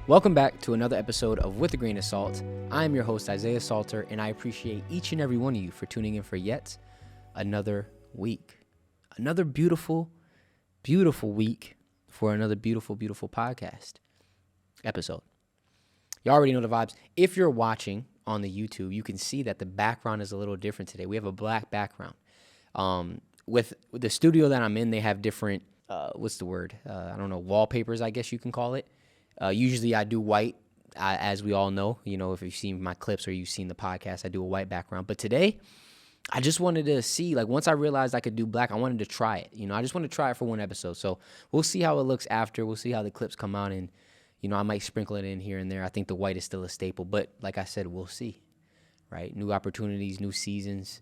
Welcome back to another episode of With a Grain of Salt. I'm your host, Isaiah Salter, and I appreciate each and every one of you for tuning in for yet another week. Another beautiful, beautiful week for another beautiful, beautiful podcast episode. You already know the vibes. If you're watching on the YouTube, you can see that the background is a little different today. We have a black background. With the studio that I'm in, they have different, wallpapers, I guess you can call it. Usually I do white, as we all know. You know, if you've seen my clips or you've seen the podcast, I do a white background. But today, I just wanted to see, once I realized I could do black, I wanted to try it. You know, I just want to try it for one episode. So we'll see how it looks after. We'll see how the clips come out. And, you know, I might sprinkle it in here and there. I think the white is still a staple. But like I said, we'll see, right? New opportunities, new seasons,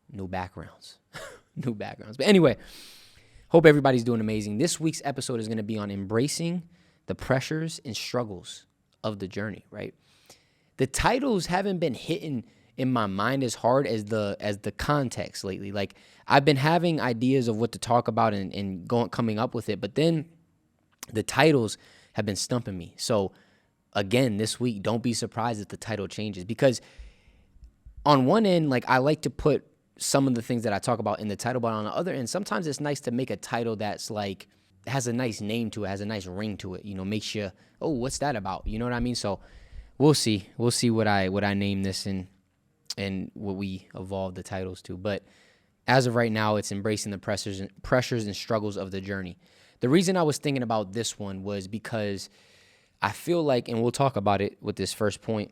new backgrounds. New backgrounds. But anyway, hope everybody's doing amazing. This week's episode is going to be on embracing the pressures and struggles of the journey, right? The titles haven't been hitting in my mind as hard as the context lately. Like, I've been having ideas of what to talk about and coming up with it, but then the titles have been stumping me. So again, this week, don't be surprised if the title changes, because on one end, I like to put some of the things that I talk about in the title, but on the other end, sometimes it's nice to make a title that's has a nice name to it, has a nice ring to it, you know, makes you, oh, what's that about? You know what I mean? So we'll see what I name this and what we evolve the titles to. But as of right now, it's embracing the pressures and struggles of the journey. The reason I was thinking about this one was because I feel like, and we'll talk about it with this first point,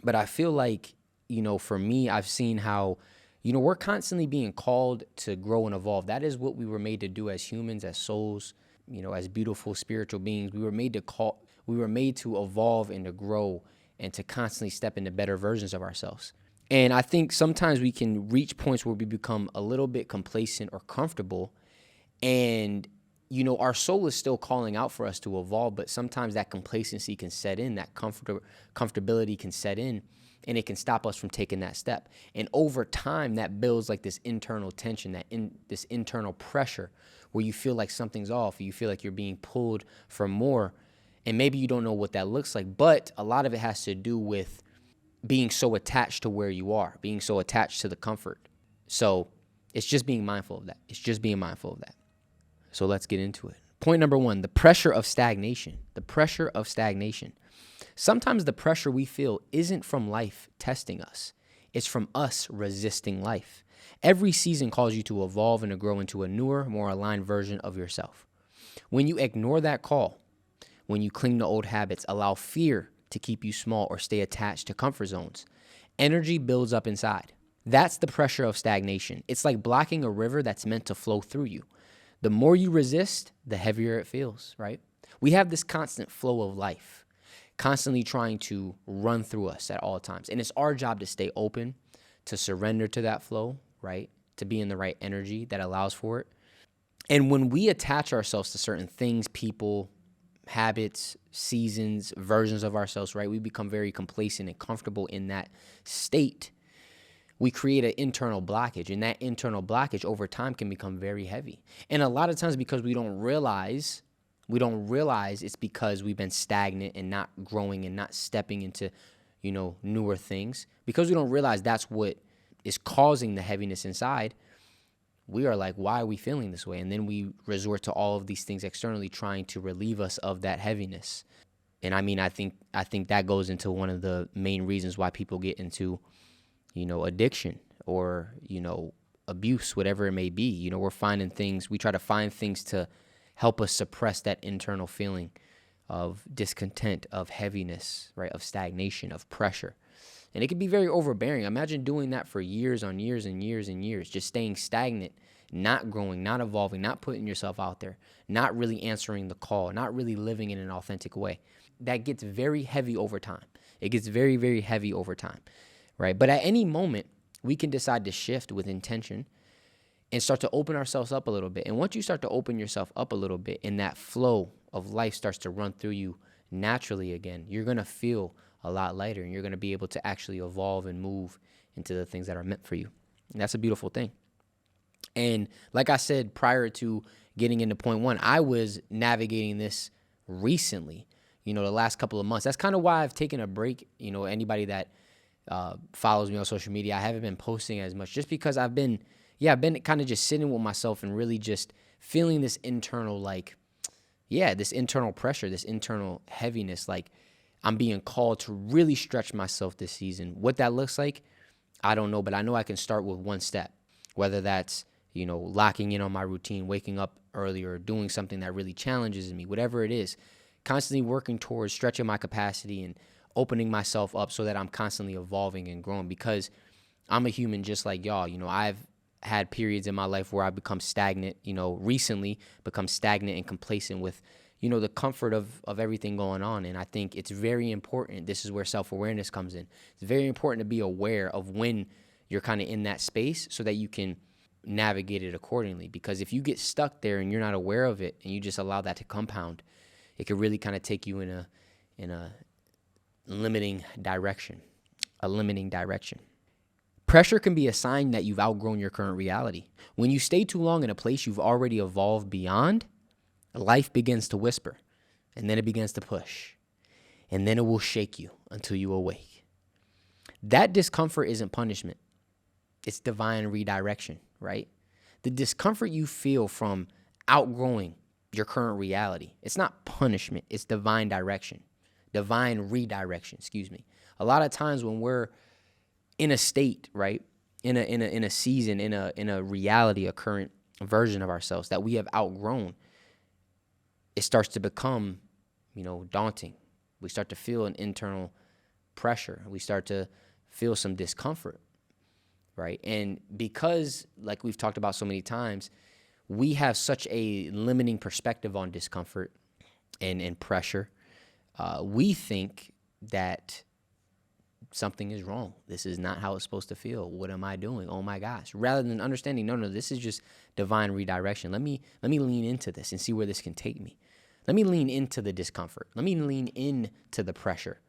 but I feel like, you know, for me, I've seen how, you know, we're constantly being called to grow and evolve. That is what we were made to do as humans, as souls, you know, as beautiful spiritual beings. We were made to evolve and to grow and to constantly step into better versions of ourselves. And I think sometimes we can reach points where we become a little bit complacent or comfortable. And, you know, our soul is still calling out for us to evolve, but sometimes that complacency can set in, that comfortability can set in, and it can stop us from taking that step. And over time, that builds this internal tension, this internal pressure where you feel like something's off, or you feel like you're being pulled for more. And maybe you don't know what that looks like, but a lot of it has to do with being so attached to where you are, being so attached to the comfort. So it's just being mindful of that. So let's get into it. Point number one, the pressure of stagnation. Sometimes the pressure we feel isn't from life testing us. It's from us resisting life. Every season calls you to evolve and to grow into a newer, more aligned version of yourself. When you ignore that call, when you cling to old habits, allow fear to keep you small or stay attached to comfort zones, energy builds up inside. That's the pressure of stagnation. It's like blocking a river that's meant to flow through you. The more you resist, the heavier it feels, right? We have this constant flow of life, constantly trying to run through us at all times. And it's our job to stay open, to surrender to that flow, right? To be in the right energy that allows for it. And when we attach ourselves to certain things, people, habits, seasons, versions of ourselves, right? We become very complacent and comfortable in that state. We create an internal blockage, and that internal blockage over time can become very heavy. And a lot of times, because we don't realize it's because we've been stagnant and not growing and not stepping into, you know, newer things. Because we don't realize that's what is causing the heaviness inside, we are like, why are we feeling this way? And then we resort to all of these things externally trying to relieve us of that heaviness. And I mean, I think that goes into one of the main reasons why people get into, you know, addiction or, you know, abuse, whatever it may be. You know, we try to find things to help us suppress that internal feeling of discontent, of heaviness, right, of stagnation, of pressure. And it can be very overbearing. Imagine doing that for years on years and years and years, just staying stagnant, not growing, not evolving, not putting yourself out there, not really answering the call, not really living in an authentic way. That gets very heavy over time. It gets very, very heavy over time, right? But at any moment, we can decide to shift with intention and start to open ourselves up a little bit. And once you start to open yourself up a little bit and that flow of life starts to run through you naturally again, you're going to feel a lot lighter and you're going to be able to actually evolve and move into the things that are meant for you. And that's a beautiful thing. And like I said, prior to getting into point one, I was navigating this recently. the last couple of months. That's kind of why I've taken a break. Anybody that follows me on social media, I haven't been posting as much just because I've been kind of just sitting with myself and really just feeling this internal, this internal pressure, this internal heaviness. Like I'm being called to really stretch myself this season. What that looks like, I don't know, but I know I can start with one step, whether that's, locking in on my routine, waking up earlier, doing something that really challenges me, whatever it is, constantly working towards stretching my capacity and opening myself up so that I'm constantly evolving and growing, because I'm a human just like y'all. I've had periods in my life where I've become stagnant, recently become stagnant and complacent with, the comfort of everything going on. And I think it's very important. This is where self-awareness comes in. It's very important to be aware of when you're kind of in that space so that you can navigate it accordingly. Because if you get stuck there and you're not aware of it and you just allow that to compound, it could really kind of take you in a limiting direction. Pressure can be a sign that you've outgrown your current reality. When you stay too long in a place you've already evolved beyond, life begins to whisper, and then it begins to push, and then it will shake you until you awake. That discomfort isn't punishment. It's divine redirection, right? The discomfort you feel from outgrowing your current reality, it's not punishment, it's divine redirection, A lot of times when we're in a state, right, in a season, in a reality, a current version of ourselves that we have outgrown, it starts to become, daunting. We start to feel an internal pressure. We start to feel some discomfort, right? And because, like we've talked about so many times, we have such a limiting perspective on discomfort and pressure, we think that something is wrong. This is not how it's supposed to feel. What am I doing? Oh my gosh. Rather than understanding, no, this is just divine redirection. Let me lean into this and see where this can take me. Let me lean into the discomfort. Let me lean into the pressure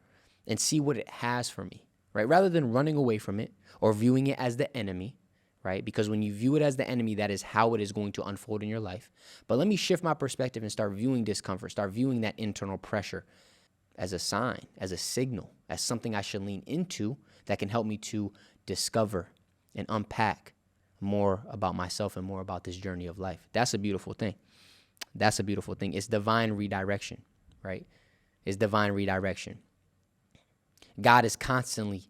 and see what it has for me, right? Rather than running away from it or viewing it as the enemy, right? Because when you view it as the enemy, that is how it is going to unfold in your life. But let me shift my perspective and start viewing discomfort, start viewing that internal pressure as a sign, as a signal, as something I should lean into that can help me to discover and unpack more about myself and more about this journey of life. That's a beautiful thing. It's divine redirection, right? It's divine redirection. God is constantly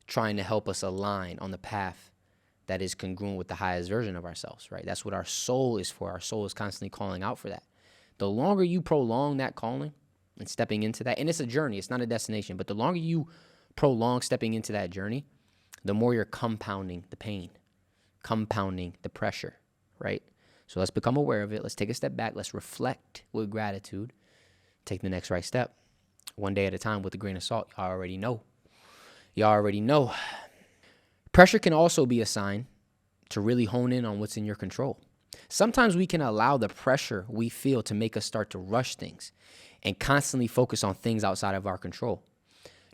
trying to help us align on the path that is congruent with the highest version of ourselves, right? That's what our soul is for. Our soul is constantly calling out for that. The longer you prolong that calling and stepping into that, and it's a journey, it's not a destination, but the longer you prolong stepping into that journey, the more you're compounding the pain, compounding the pressure, right? So let's become aware of it. Let's take a step back. Let's reflect with gratitude. Take the next right step. One day at a time with a grain of salt. Y'all already know. Pressure can also be a sign to really hone in on what's in your control. Sometimes we can allow the pressure we feel to make us start to rush things and constantly focus on things outside of our control.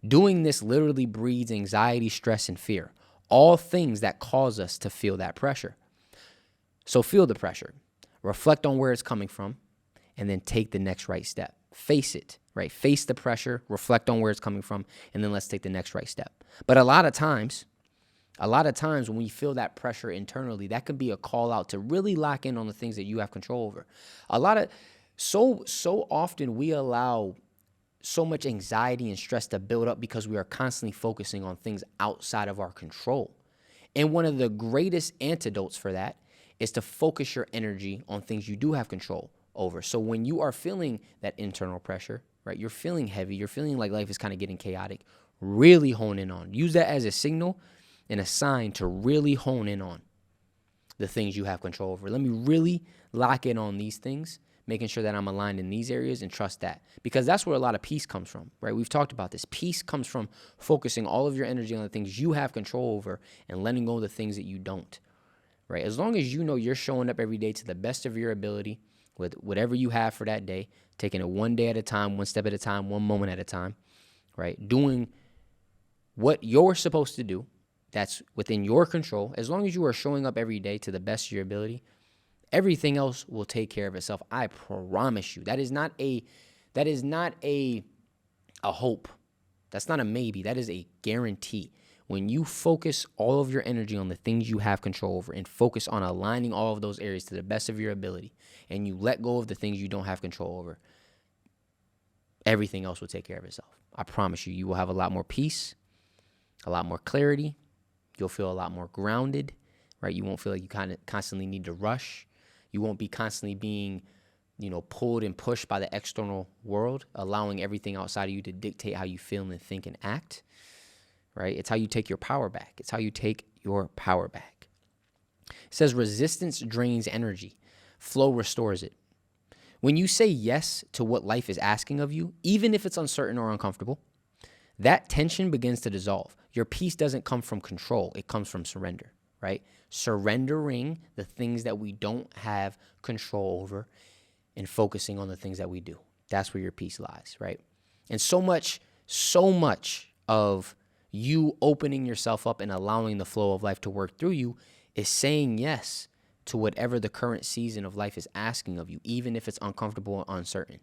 Doing this literally breeds anxiety, stress, and fear, all things that cause us to feel that pressure. So feel the pressure, reflect on where it's coming from, and then take the next right step. Face it, right? Face the pressure, reflect on where it's coming from, and then let's take the next right step. But a lot of times when we feel that pressure internally, that could be a call out to really lock in on the things that you have control over. So often we allow so much anxiety and stress to build up because we are constantly focusing on things outside of our control. And one of the greatest antidotes for that is to focus your energy on things you do have control over. So when you are feeling that internal pressure, right, you're feeling heavy, you're feeling like life is kind of getting chaotic, really hone in on. Use that as a signal and a sign to really hone in on the things you have control over. Let me really lock in on these things, making sure that I'm aligned in these areas and trust that. Because that's where a lot of peace comes from, right? We've talked about this. Peace comes from focusing all of your energy on the things you have control over and letting go of the things that you don't. Right? As long as you know you're showing up every day to the best of your ability with whatever you have for that day, taking it one day at a time, one step at a time, one moment at a time, right? Doing what you're supposed to do, that's within your control. As long as you are showing up every day to the best of your ability, Everything else will take care of itself. I promise you. That is not a hope. That's not a maybe. That is a guarantee. When you focus all of your energy on the things you have control over and focus on aligning all of those areas to the best of your ability, and you let go of the things you don't have control over, everything else will take care of itself. I promise you, you will have a lot more peace, a lot more clarity. You'll feel a lot more grounded, right? You won't feel like you kind of constantly need to rush. You won't be constantly being, pulled and pushed by the external world, allowing everything outside of you to dictate how you feel and think and act, right? It's how you take your power back. It's how you take your power back. It says resistance drains energy. Flow restores it. When you say yes to what life is asking of you, even if it's uncertain or uncomfortable, that tension begins to dissolve. Your peace doesn't come from control. It comes from surrender, right? Surrendering the things that we don't have control over and focusing on the things that we do. That's where your peace lies, right? And so much of you opening yourself up and allowing the flow of life to work through you is saying yes to whatever the current season of life is asking of you, even if it's uncomfortable and uncertain,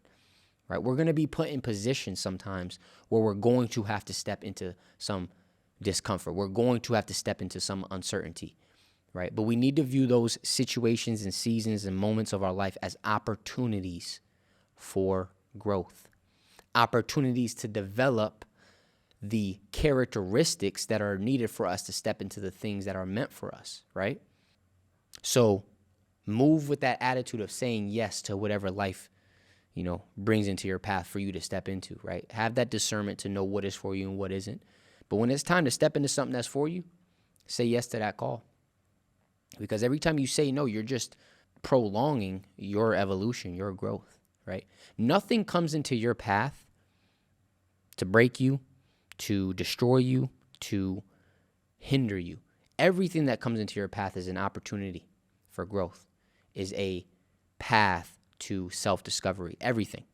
right? We're going to be put in positions sometimes where we're going to have to step into some discomfort. We're going to have to step into some uncertainty, right? But we need to view those situations and seasons and moments of our life as opportunities for growth, opportunities to develop the characteristics that are needed for us to step into the things that are meant for us, right? So move with that attitude of saying yes to whatever life, brings into your path for you to step into, right? Have that discernment to know what is for you and what isn't. But when it's time to step into something that's for you, say yes to that call. Because every time you say no, you're just prolonging your evolution, your growth, right? Nothing comes into your path to break you, to destroy you, to hinder you. Everything that comes into your path is an opportunity for growth, is a path to self-discovery. Everything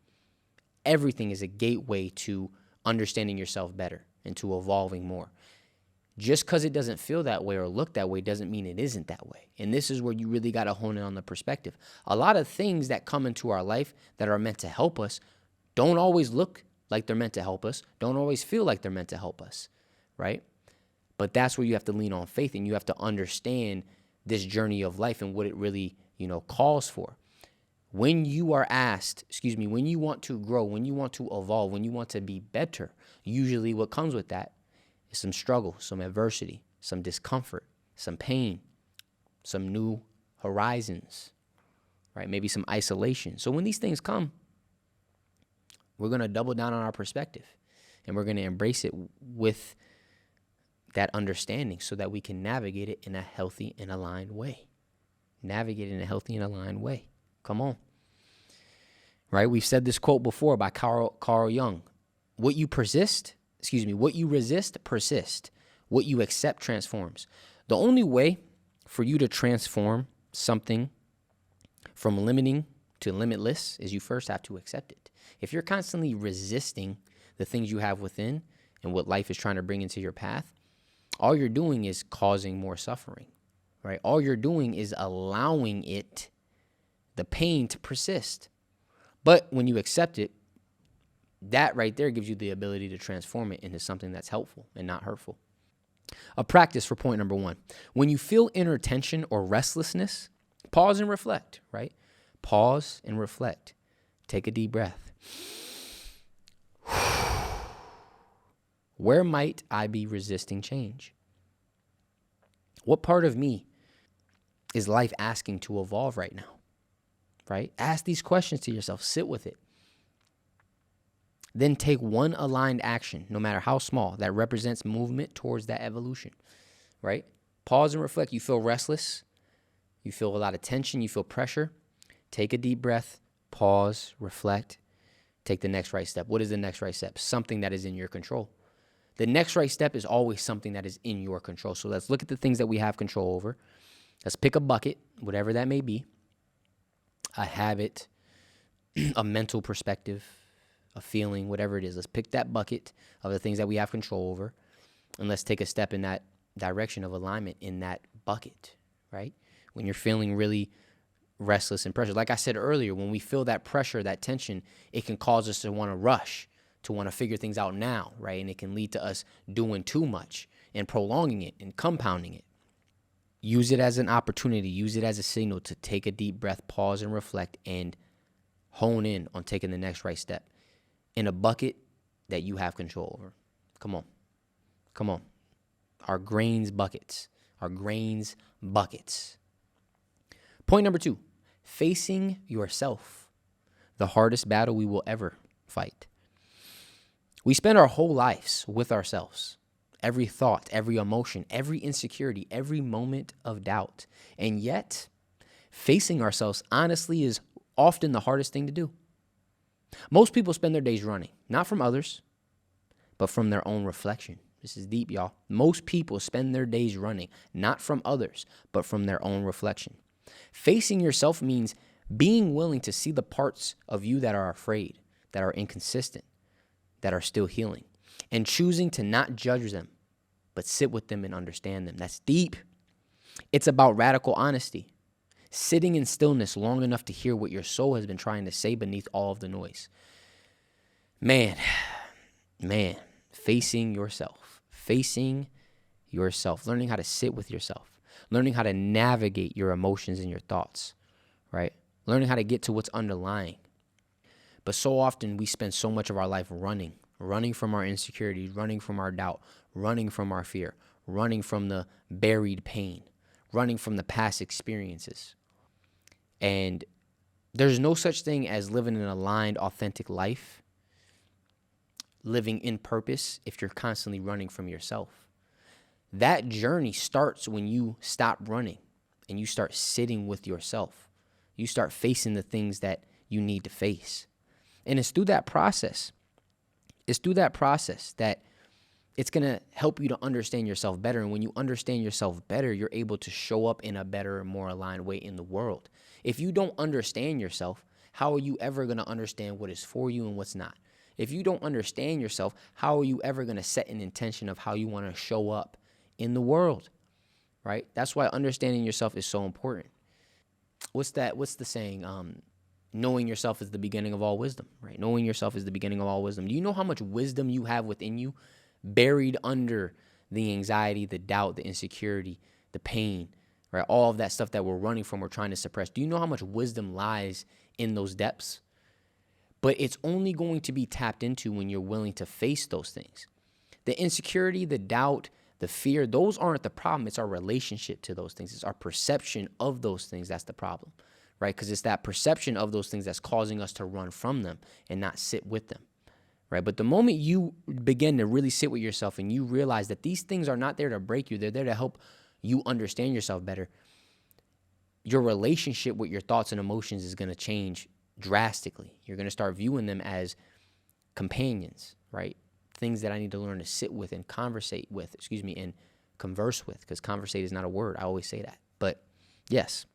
is a gateway to understanding yourself better and to evolving more. Just because it doesn't feel that way or look that way doesn't mean it isn't that way. And this is where you really got to hone in on the perspective. A lot of things that come into our life that are meant to help us don't always look like they're meant to help us, don't always feel like they're meant to help us, right? But that's where you have to lean on faith, and you have to understand this journey of life and what it really, calls for. When you are asked, when you want to grow, when you want to evolve, when you want to be better, usually what comes with that is some struggle, some adversity, some discomfort, some pain, some new horizons, right? Maybe some isolation. So when these things come, we're going to double down on our perspective, and we're going to embrace it with that understanding so that we can navigate it in a healthy and aligned way. Come on. Right? We've said this quote before by Carl Jung. What you resist, persists. What you accept transforms. The only way for you to transform something from limiting to limitless is you first have to accept it. If you're constantly resisting the things you have within and what life is trying to bring into your path, all you're doing is causing more suffering, right? All you're doing is allowing the pain to persist. But when you accept it, that right there gives you the ability to transform it into something that's helpful and not hurtful. A practice for point number 1. When you feel inner tension or restlessness, pause and reflect, right? Pause and reflect. Take a deep breath. Where might I be resisting change? What part of me is life asking to evolve right now? Right? Ask these questions to yourself. Sit with it. Then take one aligned action, no matter how small, that represents movement towards that evolution. Right? Pause and reflect. You feel restless. You feel a lot of tension. You feel pressure. Take a deep breath. Pause. Reflect. Take the next right step. What is the next right step? Something that is in your control. The next right step is always something that is in your control. So let's look at the things that we have control over. Let's pick a bucket, whatever that may be, a habit, a mental perspective, a feeling, whatever it is. Let's pick that bucket of the things that we have control over, and let's take a step in that direction of alignment in that bucket, right? When you're feeling really restless and pressure. Like I said earlier, when we feel that pressure, that tension, it can cause us to want to rush, to want to figure things out now, right? And it can lead to us doing too much and prolonging it and compounding it. Use it as an opportunity. Use it as a signal to take a deep breath, pause and reflect, and hone in on taking the next right step in a bucket that you have control over. Come on. Come on. Our grains buckets. Our grains buckets. Point number 2, facing yourself. The hardest battle we will ever fight. We spend our whole lives with ourselves. Every thought, every emotion, every insecurity, every moment of doubt. And yet, facing ourselves honestly is often the hardest thing to do. Most people spend their days running, not from others, but from their own reflection. This is deep, y'all. Most people spend their days running, not from others, but from their own reflection. Facing yourself means being willing to see the parts of you that are afraid, that are inconsistent, that are still healing, and choosing to not judge them, but sit with them and understand them. That's deep. It's about radical honesty, sitting in stillness long enough to hear what your soul has been trying to say beneath all of the noise. Man, facing yourself, learning how to sit with yourself, learning how to navigate your emotions and your thoughts, right? Learning how to get to what's underlying. But so often we spend so much of our life running from our insecurities, running from our doubt, running from our fear, running from the buried pain, running from the past experiences. And there's no such thing as living an aligned, authentic life, living in purpose, if you're constantly running from yourself. That journey starts when you stop running and you start sitting with yourself. You start facing the things that you need to face. And it's through that process. That it's going to help you to understand yourself better. And when you understand yourself better, you're able to show up in a better and more aligned way in the world. If you don't understand yourself, how are you ever going to understand what is for you and what's not? If you don't understand yourself, how are you ever going to set an intention of how you want to show up in the world, right? That's why understanding yourself is so important. What's the saying? Knowing yourself is the beginning of all wisdom, right? Knowing yourself is the beginning of all wisdom. Do you know how much wisdom you have within you, buried under the anxiety, the doubt, the insecurity, the pain, right? All of that stuff that we're running from or trying to suppress. Do you know how much wisdom lies in those depths? But it's only going to be tapped into when you're willing to face those things. The insecurity, the doubt, the fear, those aren't the problem. It's our relationship to those things. It's our perception of those things that's the problem, right? Because it's that perception of those things that's causing us to run from them and not sit with them, right? But the moment you begin to really sit with yourself and you realize that these things are not there to break you, they're there to help you understand yourself better, your relationship with your thoughts and emotions is going to change drastically. You're going to start viewing them as companions, right? Things that I need to learn to sit with and conversate with, and converse with, because conversate is not a word. I always say that. But yes.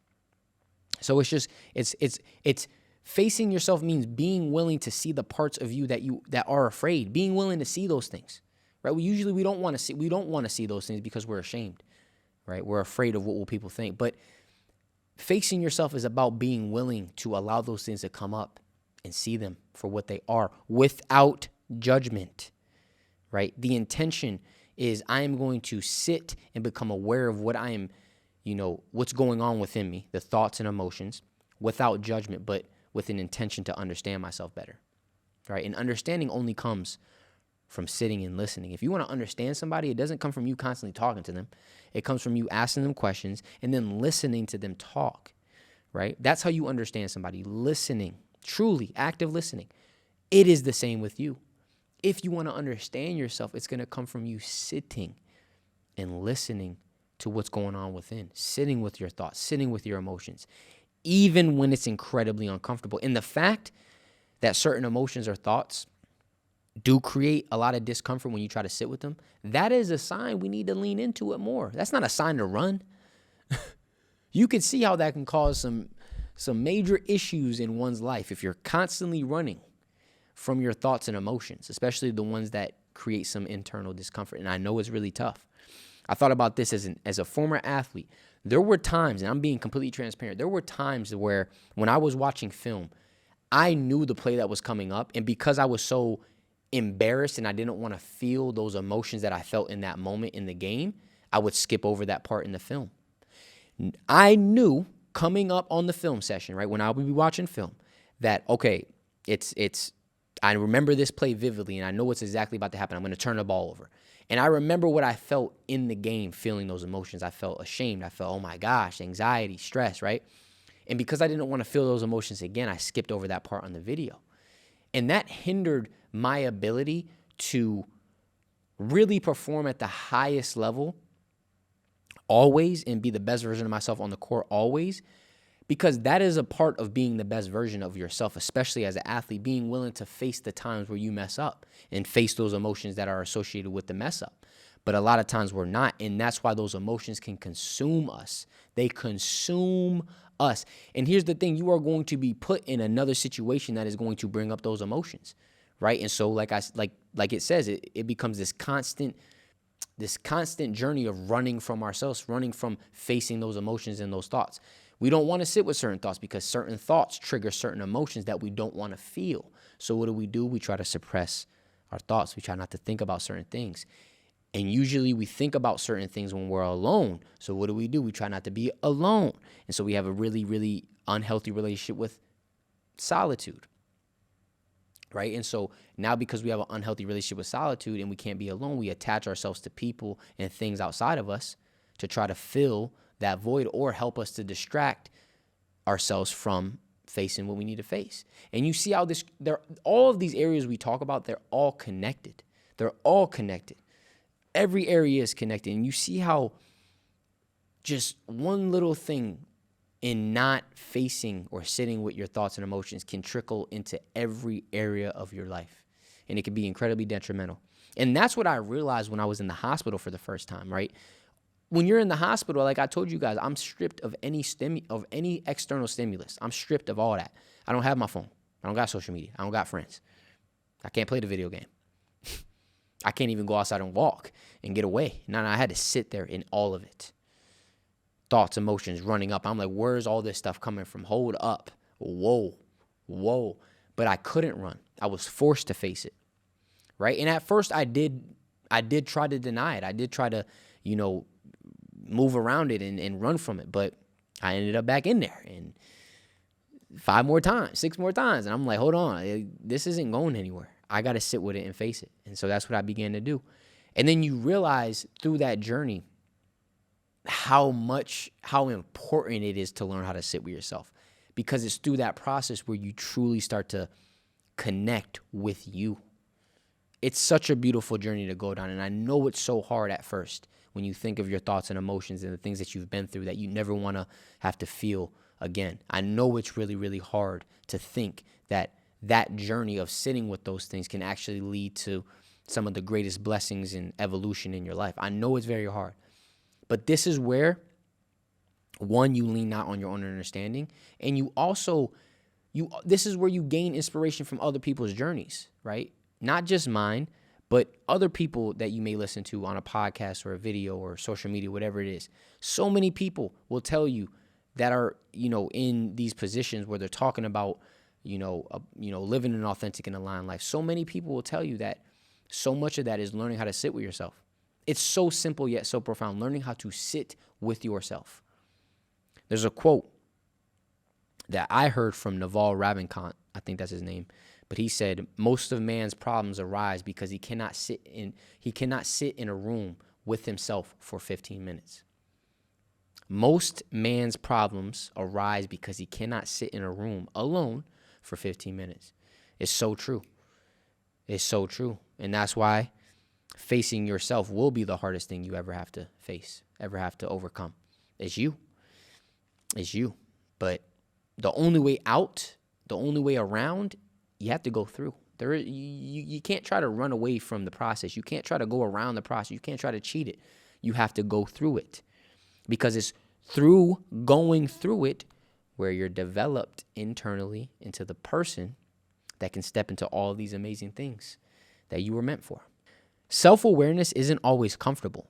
So it's facing yourself means being willing to see the parts of you that are afraid, being willing to see those things, right? We don't want to see those things because we're ashamed, right? We're afraid of what will people think. But facing yourself is about being willing to allow those things to come up and see them for what they are without judgment, right? The intention is I am going to sit and become aware of what I am, what's going on within me, the thoughts and emotions, without judgment, but with an intention to understand myself better, right? And understanding only comes from sitting and listening. If you want to understand somebody, it doesn't come from you constantly talking to them. It comes from you asking them questions and then listening to them talk, right? That's how you understand somebody, listening, truly active listening. It is the same with you. If you want to understand yourself, it's going to come from you sitting and listening to what's going on within, sitting with your thoughts, sitting with your emotions, even when it's incredibly uncomfortable. And the fact that certain emotions or thoughts do create a lot of discomfort when you try to sit with them, that is a sign we need to lean into it more. That's not a sign to run. You can see how that can cause some major issues in one's life if you're constantly running from your thoughts and emotions, especially the ones that create some internal discomfort. And I know it's really tough. I thought about this as a former athlete. There were times, and I'm being completely transparent, there were times where when I was watching film, I knew the play that was coming up. And because I was so embarrassed and I didn't want to feel those emotions that I felt in that moment in the game, I would skip over that part in the film. I knew coming up on the film session, right, when I would be watching film, that, okay, I remember this play vividly and I know what's exactly about to happen. I'm going to turn the ball over. And I remember what I felt in the game, feeling those emotions. I felt ashamed. I felt, oh my gosh, anxiety, stress, right? And because I didn't want to feel those emotions again, I skipped over that part on the video. And that hindered my ability to really perform at the highest level always and be the best version of myself on the court always, because that is a part of being the best version of yourself, especially as an athlete, being willing to face the times where you mess up and face those emotions that are associated with the mess up. But a lot of times we're not, and that's why those emotions can consume us. They consume us. And here's the thing, you are going to be put in another situation that is going to bring up those emotions, right? And so like it says, it becomes this constant journey of running from ourselves, running from facing those emotions and those thoughts. We don't want to sit with certain thoughts because certain thoughts trigger certain emotions that we don't want to feel. So what do? We try to suppress our thoughts. We try not to think about certain things. And usually we think about certain things when we're alone. So what do? We try not to be alone. And so we have a really, really unhealthy relationship with solitude, right? And so now because we have an unhealthy relationship with solitude and we can't be alone, we attach ourselves to people and things outside of us to try to fill that void or help us to distract ourselves from facing what we need to face. And you see how all of these areas we talk about, they're all connected. They're all connected. Every area is connected. And you see how just one little thing in not facing or sitting with your thoughts and emotions can trickle into every area of your life. And it can be incredibly detrimental. And that's what I realized when I was in the hospital for the first time, right? When you're in the hospital, like I told you guys, I'm stripped of any external stimulus. I'm stripped of all that. I don't have my phone. I don't got social media. I don't got friends. I can't play the video game. I can't even go outside and walk and get away. No, I had to sit there in all of it. Thoughts, emotions running up. I'm like, where's all this stuff coming from? Hold up. Whoa. But I couldn't run. I was forced to face it, right? And at first I did try to deny it. I did try to, move around it and run from it. But I ended up back in there and 5 more times, 6 more times. And I'm like, hold on, this isn't going anywhere. I got to sit with it and face it. And so that's what I began to do. And then you realize through that journey how important it is to learn how to sit with yourself, because it's through that process where you truly start to connect with you. It's such a beautiful journey to go down. And I know it's so hard at first when you think of your thoughts and emotions and the things that you've been through that you never want to have to feel again. I know it's really, really hard to think that journey of sitting with those things can actually lead to some of the greatest blessings and evolution in your life. I know it's very hard. But this is where, one, you lean not on your own understanding, and this is where you gain inspiration from other people's journeys, right? Not just mine, but other people that you may listen to on a podcast or a video or social media, whatever it is. So many people will tell you that are, in these positions where they're talking about, living an authentic and aligned life. So many people will tell you that so much of that is learning how to sit with yourself. It's so simple yet so profound, learning how to sit with yourself. There's a quote that I heard from Naval Ravikant, I think that's his name, but he said, most of man's problems arise because he cannot sit in a room with himself for 15 minutes. Most man's problems arise because he cannot sit in a room alone for 15 minutes. It's so true. It's so true. And that's why facing yourself will be the hardest thing you ever have to face, ever have to overcome. It's you. It's you. But the only way out, the only way around, you have to go through. You can't try to run away from the process. You can't try to go around the process. You can't try to cheat it. You have to go through it, because it's through going through it where you're developed internally into the person that can step into all of these amazing things that you were meant for. Self-awareness isn't always comfortable,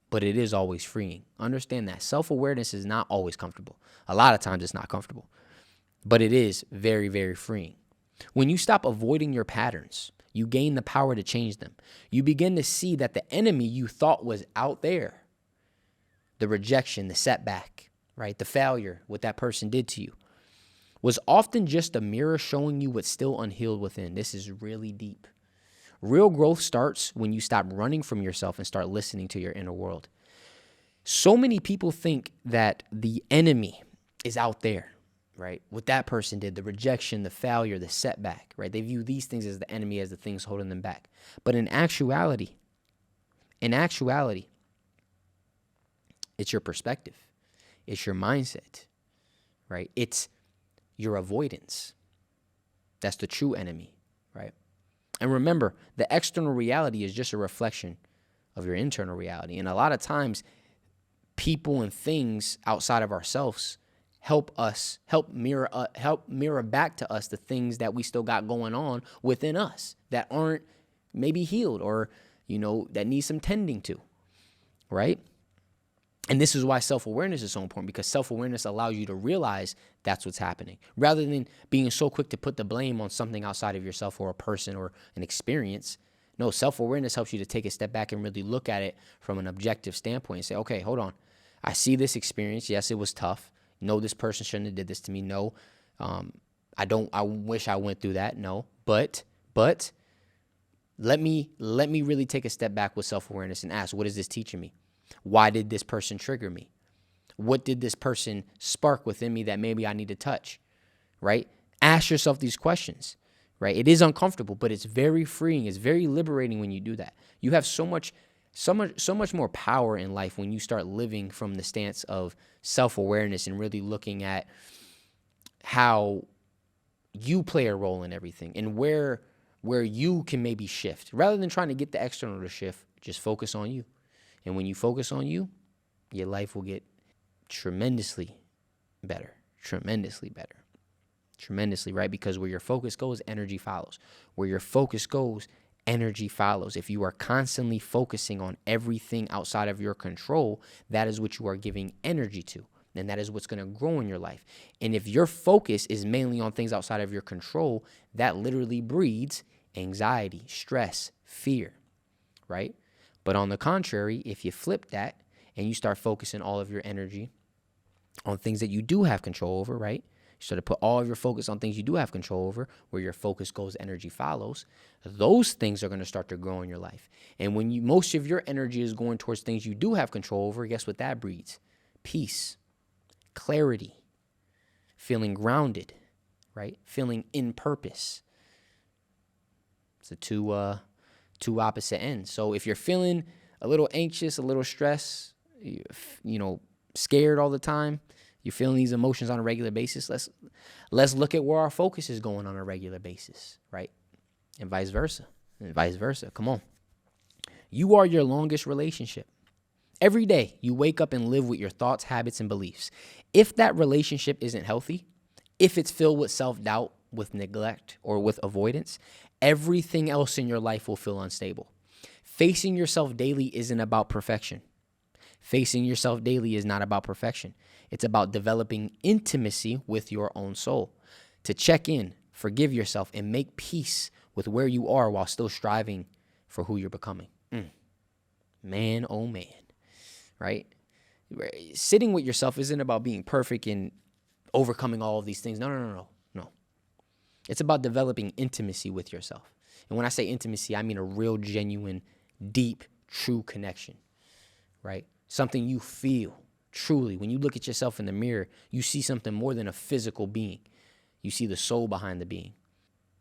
but it is always freeing. Understand that self-awareness is not always comfortable. A lot of times it's not comfortable, but it is very, very freeing. When you stop avoiding your patterns, you gain the power to change them. You begin to see that the enemy you thought was out there, the rejection, the setback, right? The failure, what that person did to you, was often just a mirror showing you what's still unhealed within. This is really deep. Real growth starts when you stop running from yourself and start listening to your inner world. So many people think that the enemy is out there, right? What that person did, the rejection, the failure, the setback, right? They view these things as the enemy, as the things holding them back. But in actuality, it's your perspective. It's your mindset, right? It's your avoidance. That's the true enemy, right? And remember, the external reality is just a reflection of your internal reality. And a lot of times, people and things outside of ourselves help mirror back to us the things that we still got going on within us that aren't maybe healed or, that need some tending to, right? And this is why self-awareness is so important, because self-awareness allows you to realize that's what's happening rather than being so quick to put the blame on something outside of yourself or a person or an experience. No, self-awareness helps you to take a step back and really look at it from an objective standpoint and say, okay, hold on. I see this experience. Yes, it was tough. No, this person shouldn't have did this to me. No, I wish I went through that. No, but let me really take a step back with self-awareness and ask, what is this teaching me? Why did this person trigger me? What did this person spark within me that maybe I need to touch, right? Ask yourself these questions, right? It is uncomfortable, but it's very freeing. It's very liberating when you do that. You have so much more power in life when you start living from the stance of self-awareness and really looking at how you play a role in everything and where you can maybe shift. Rather than trying to get the external to shift, just focus on you. And when you focus on you, your life will get tremendously better, right? Because where your focus goes, energy follows. Where your focus goes, energy follows. If you are constantly focusing on everything outside of your control, that is what you are giving energy to. And that is what's going to grow in your life. And if your focus is mainly on things outside of your control, that literally breeds anxiety, stress, fear, right? But on the contrary, if you flip that and you start focusing all of your energy on things that you do have control over, right? You start to put all of your focus on things you do have control over, where your focus goes, energy follows. Those things are going to start to grow in your life. And when most of your energy is going towards things you do have control over, guess what that breeds? Peace, clarity, feeling grounded, right? Feeling in purpose. It's a two opposite ends. So if you're feeling a little anxious, a little stressed, scared all the time, you're feeling these emotions on a regular basis, let's look at where our focus is going on a regular basis, right? And vice versa. Come on. You are your longest relationship. Every day you wake up and live with your thoughts, habits, and beliefs. If that relationship isn't healthy, if it's filled with self-doubt, with neglect, or with avoidance, everything else in your life will feel unstable. Facing yourself daily isn't about perfection. Facing yourself daily is not about perfection. It's about developing intimacy with your own soul. To check in, forgive yourself, and make peace with where you are while still striving for who you're becoming. Man, oh man, right? Sitting with yourself isn't about being perfect and overcoming all of these things. No. It's about developing intimacy with yourself. And when I say intimacy, I mean a real, genuine, deep, true connection, right? Something you feel truly. When you look at yourself in the mirror, you see something more than a physical being. You see the soul behind the being.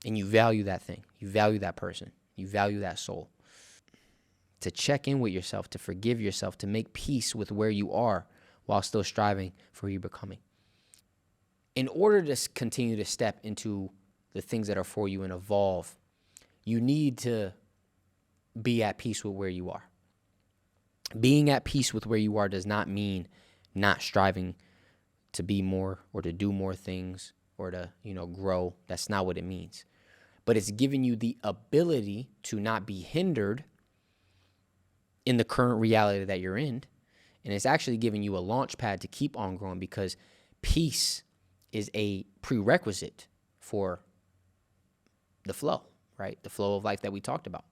And you value that thing. You value that person. You value that soul. To check in with yourself, to forgive yourself, to make peace with where you are while still striving for who you're becoming. In order to continue to step into the things that are for you and evolve, you need to be at peace with where you are. Being at peace with where you are does not mean not striving to be more or to do more things or to, grow. That's not what it means. But it's giving you the ability to not be hindered in the current reality that you're in. And it's actually giving you a launch pad to keep on growing, because peace is a prerequisite for the flow, right? The flow of life that we talked about.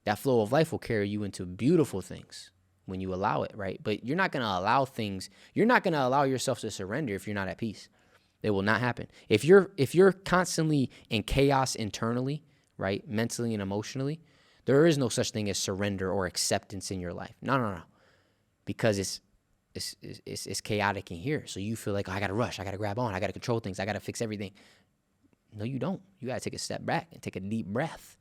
That flow of life will carry you into beautiful things when you allow it, right? But you're not going to allow yourself to surrender if you're not at peace. It will not happen. If you're constantly in chaos internally, right, mentally and emotionally, there is no such thing as surrender or acceptance in your life. No. Because it's chaotic in here. So you feel like, oh, I got to rush, I got to grab on, I got to control things, I got to fix everything. No, you don't. You got to take a step back and take a deep breath.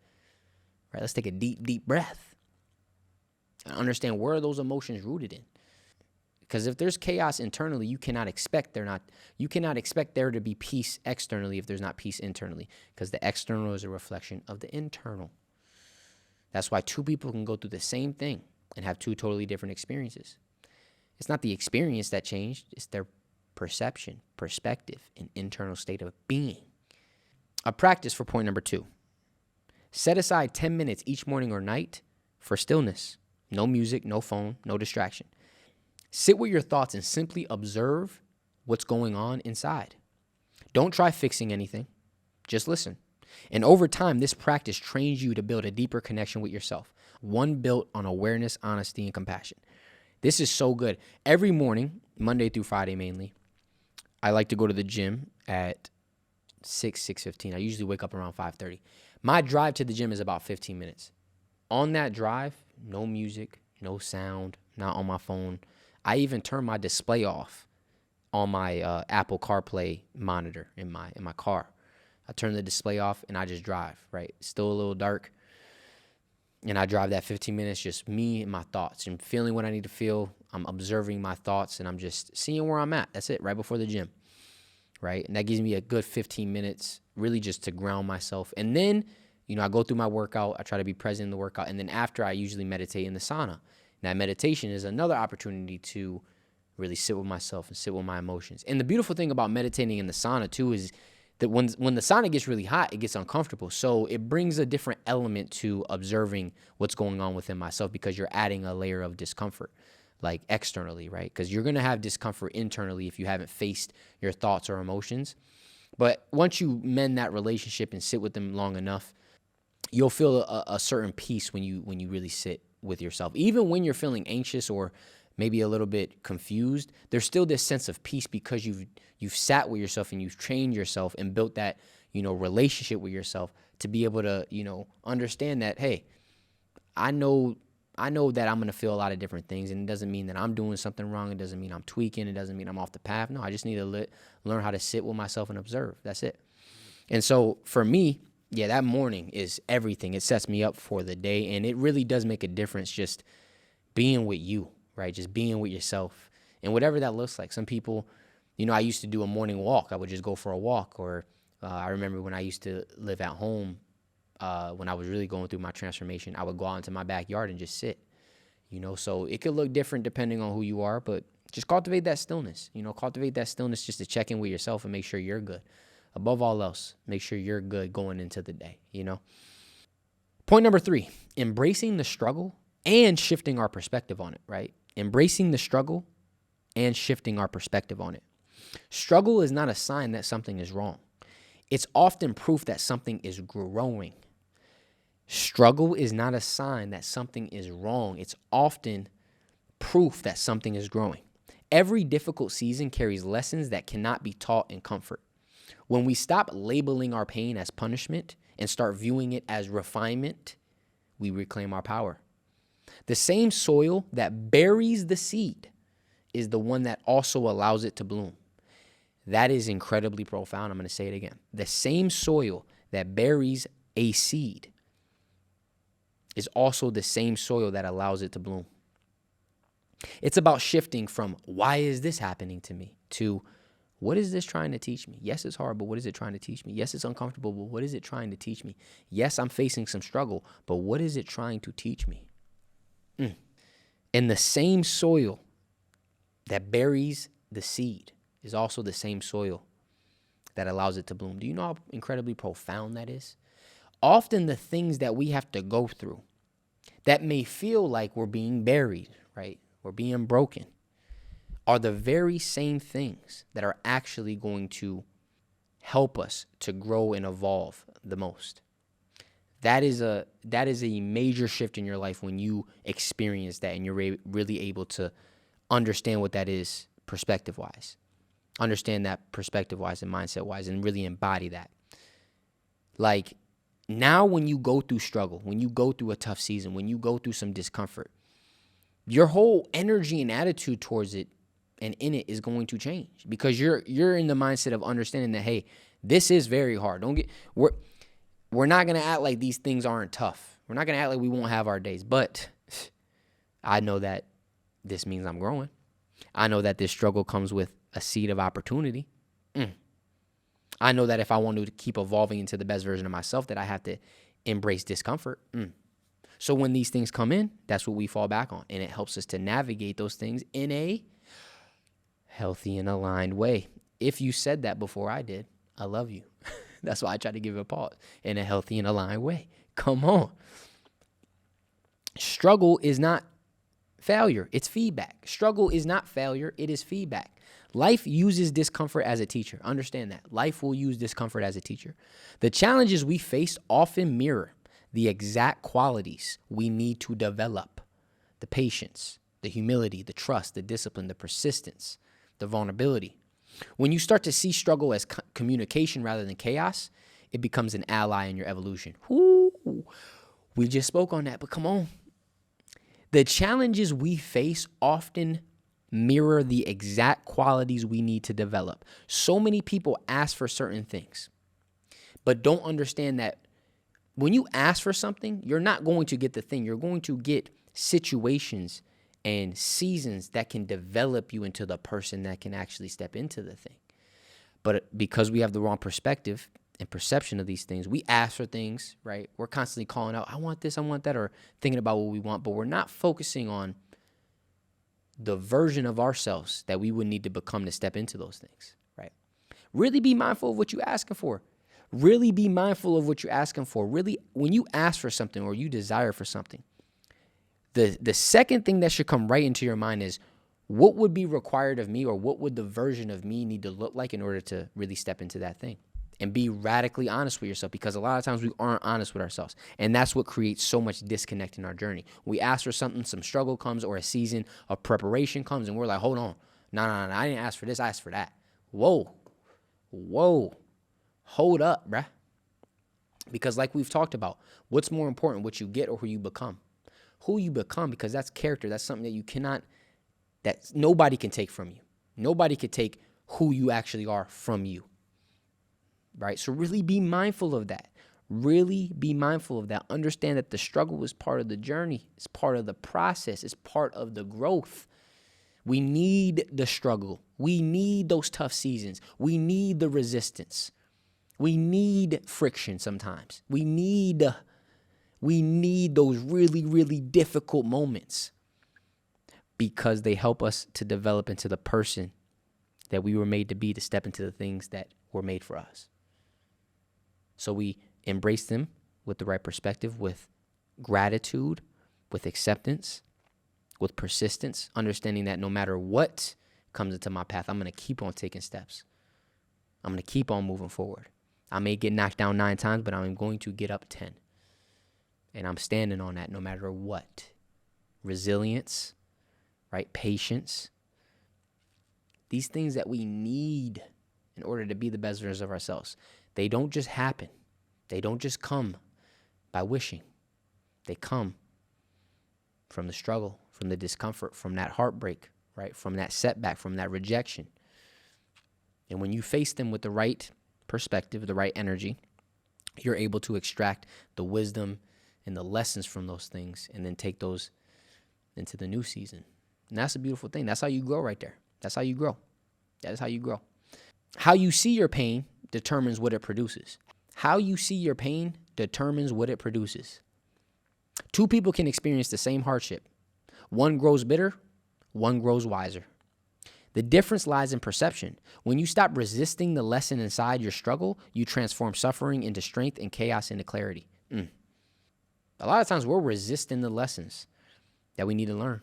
Right? Let's take a deep, deep breath and understand where are those emotions rooted in. Because if there's chaos internally, you cannot expect there to be peace externally if there's not peace internally, because the external is a reflection of the internal. That's why two people can go through the same thing and have two totally different experiences. It's not the experience that changed, it's their perception, perspective, and internal state of being. A practice for point number 2. Set aside 10 minutes each morning or night for stillness. No music, no phone, no distraction. Sit with your thoughts and simply observe what's going on inside. Don't try fixing anything. Just listen. And over time, this practice trains you to build a deeper connection with yourself, one built on awareness, honesty, and compassion. This is so good. Every morning, Monday through Friday mainly, I like to go to the gym at 6:15. I usually wake up around 5:30. My drive to the gym is about 15 minutes. On that drive, no music, no sound, not on my phone. I even turn my display off on my Apple CarPlay monitor in my car. I turn the display off and I just drive, right? It's still a little dark. And I drive that 15 minutes, just me and my thoughts. I'm feeling what I need to feel. I'm observing my thoughts and I'm just seeing where I'm at. That's it, right before the gym, right? And that gives me a good 15 minutes really just to ground myself. And then, I go through my workout. I try to be present in the workout. And then after, I usually meditate in the sauna. And that meditation is another opportunity to really sit with myself and sit with my emotions. And the beautiful thing about meditating in the sauna too is that when the sauna gets really hot, it gets uncomfortable. So it brings a different element to observing what's going on within myself, because you're adding a layer of discomfort, like externally, right? Because you're going to have discomfort internally if you haven't faced your thoughts or emotions. But once you mend that relationship and sit with them long enough, you'll feel a certain peace when you really sit with yourself. Even when you're feeling anxious or maybe a little bit confused, there's still this sense of peace because you've sat with yourself and you've trained yourself and built that, relationship with yourself to be able to, understand that, hey, I know that I'm going to feel a lot of different things, and it doesn't mean that I'm doing something wrong. It doesn't mean I'm tweaking. It doesn't mean I'm off the path. No, I just need to learn how to sit with myself and observe. That's it. And so for me, yeah, that morning is everything. It sets me up for the day, and it really does make a difference just being with you, right? Just being with yourself and whatever that looks like. Some people, I used to do a morning walk. I would just go for a walk. Or I remember when I used to live at home, when I was really going through my transformation, I would go out into my backyard and just sit, So it could look different depending on who you are, but just cultivate that stillness, cultivate that stillness just to check in with yourself and make sure you're good. Above all else, make sure you're good going into the day, Point number 3, embracing the struggle and shifting our perspective on it, right? Embracing the struggle and shifting our perspective on it. Struggle is not a sign that something is wrong. It's often proof that something is growing. Struggle is not a sign that something is wrong. It's often proof that something is growing. Every difficult season carries lessons that cannot be taught in comfort. When we stop labeling our pain as punishment and start viewing it as refinement, we reclaim our power. The same soil that buries the seed is the one that also allows it to bloom. That is incredibly profound. I'm going to say it again. The same soil that buries a seed is also the same soil that allows it to bloom. It's about shifting from why is this happening to me to what is this trying to teach me? Yes, it's hard, but what is it trying to teach me? Yes, it's uncomfortable, but what is it trying to teach me? Yes, I'm facing some struggle, but what is it trying to teach me? And the same soil that buries the seed is also the same soil that allows it to bloom. Do you know how incredibly profound that is? Often the things that we have to go through, that may feel like we're being buried, right? We're being broken, are the very same things that are actually going to help us to grow and evolve the most. That is a major shift in your life when you experience that and you're really able to understand what that is perspective-wise. Understand that perspective-wise and mindset-wise and really embody that. Like, now when you go through struggle, when you go through a tough season, when you go through some discomfort, your whole energy and attitude towards it and in it is going to change because you're in the mindset of understanding that, hey, this is very hard. We're not going to act like these things aren't tough. We're not going to act like we won't have our days. But I know that this means I'm growing. I know that this struggle comes with a seed of opportunity. I know that if I want to keep evolving into the best version of myself, that I have to embrace discomfort. So when these things come in, that's what we fall back on. And it helps us to navigate those things in a healthy and aligned way. If you said that before I did, I love you. That's why I try to give it a pause. In a healthy and aligned way. Come on. Struggle is not failure. It's feedback. Struggle is not failure. It is feedback. Life uses discomfort as a teacher. Understand that. Life will use discomfort as a teacher. The challenges we face often mirror the exact qualities we need to develop. The patience, the humility, the trust, the discipline, the persistence, the vulnerability. When you start to see struggle as communication rather than chaos, it becomes an ally in your evolution. Ooh, we just spoke on that, but come on. The challenges we face often mirror the exact qualities we need to develop. So many people ask for certain things, but don't understand that when you ask for something, you're not going to get the thing. You're going to get situations and seasons that can develop you into the person that can actually step into the thing. But because we have the wrong perspective and perception of these things, we ask for things, right? We're constantly calling out, I want this, I want that, or thinking about what we want, but we're not focusing on the version of ourselves that we would need to become to step into those things, right? Really be mindful of what you're asking for. Really be mindful of what you're asking for. Really, when you ask for something or you desire for something, the second thing that should come right into your mind is, what would be required of me, or what would the version of me need to look like in order to really step into that thing? And be radically honest with yourself, because a lot of times we aren't honest with ourselves. And that's what creates so much disconnect in our journey. We ask for something, some struggle comes, or a season of preparation comes, and we're like, hold on. No, I didn't ask for this, I asked for that. Whoa. Hold up, bruh. Because like we've talked about, what's more important, what you get or who you become? Who you become, because that's character. That's something that nobody can take from you. Nobody can take who you actually are from you. Right? So really be mindful of that. Really be mindful of that. Understand that the struggle is part of the journey. It's part of the process. It's part of the growth. We need the struggle. We need those tough seasons. We need the resistance. We need friction sometimes. We need those really, really difficult moments, because they help us to develop into the person that we were made to be, to step into the things that were made for us. So we embrace them with the right perspective, with gratitude, with acceptance, with persistence, understanding that no matter what comes into my path, I'm going to keep on taking steps. I'm going to keep on moving forward. I may get knocked down 9 times, but I'm going to get up 10. And I'm standing on that no matter what. Resilience, right? Patience. These things that we need in order to be the best versions of ourselves. They don't just happen. They don't just come by wishing. They come from the struggle, from the discomfort, from that heartbreak, right? From that setback, from that rejection. And when you face them with the right perspective, the right energy, you're able to extract the wisdom and the lessons from those things and then take those into the new season. And that's a beautiful thing. That's how you grow right there. That's how you grow. That is how you grow. How you see your pain determines what it produces. How you see your pain determines what it produces. 2 people can experience the same hardship. One grows bitter, one grows wiser. The difference lies in perception. When you stop resisting the lesson inside your struggle, you transform suffering into strength and chaos into clarity. A lot of times we're resisting the lessons that we need to learn.